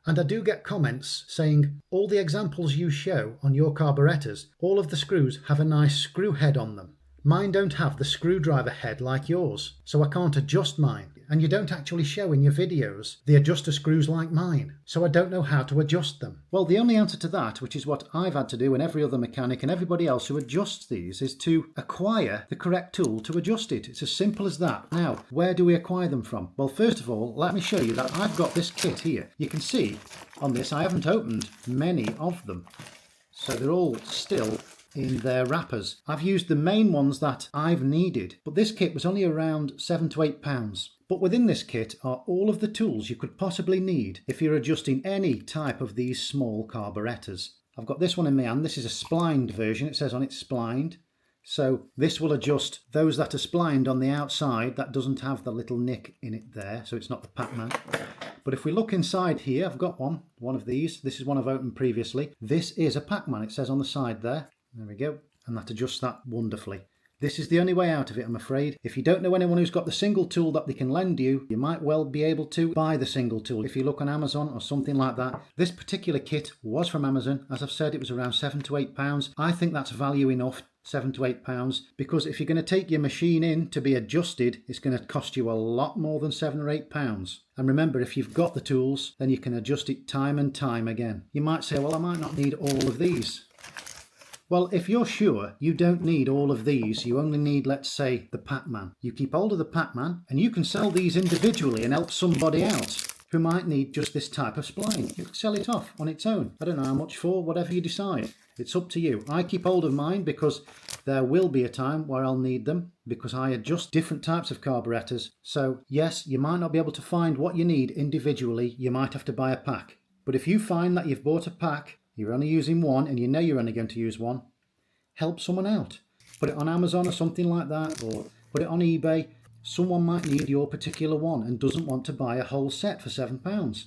And I do get comments saying all the examples you show on your carburetors, all of the screws have a nice screw head on them. Mine don't have the screwdriver head like yours, so I can't adjust mine. And you don't actually show in your videos the adjuster screws like mine, so I don't know how to adjust them. Well, the only answer to that, which is what I've had to do and every other mechanic and everybody else who adjusts these, is to acquire the correct tool to adjust it. It's as simple as that. Now, where do we acquire them from? Well, first of all, let me show you that I've got this kit here. You can see on this I haven't opened many of them, so they're all still in their wrappers. I've used the main ones that I've needed, but this kit was only around £7 to £8. But within this kit are all of the tools you could possibly need if you're adjusting any type of these small carburetors. I've got this one in my hand. This is a splined version. It says on it splined. So this will adjust those that are splined on the outside. That doesn't have the little nick in it there, so it's not the Pac-Man. But if we look inside here, I've got one of these. This is one I've opened previously. This is a Pac-Man. It says on the side there. There we go. And that adjusts that wonderfully. This is the only way out of it, I'm afraid. If you don't know anyone who's got the single tool that they can lend you, you might well be able to buy the single tool if you look on Amazon or something like that. This particular kit was from Amazon. As I've said, it was around £7 to £8. I think that's value enough, £7 to £8, because if you're going to take your machine in to be adjusted, it's going to cost you a lot more than £7 or £8. And remember, if you've got the tools, then you can adjust it time and time again. You might say, well, I might not need all of these. Well, if you're sure you don't need all of these, you only need, let's say, the Pac-Man. You keep hold of the Pac-Man and you can sell these individually and help somebody out who might need just this type of spline. You can sell it off on its own. I don't know how much for, whatever you decide. It's up to you. I keep hold of mine because there will be a time where I'll need them, because I adjust different types of carburetors. So yes, you might not be able to find what you need individually. You might have to buy a pack. But if you find that you've bought a pack, you're only using one and you know you're only going to use one, help someone out. Put it on Amazon or something like that, or put it on eBay. Someone might need your particular one and doesn't want to buy a whole set for £7.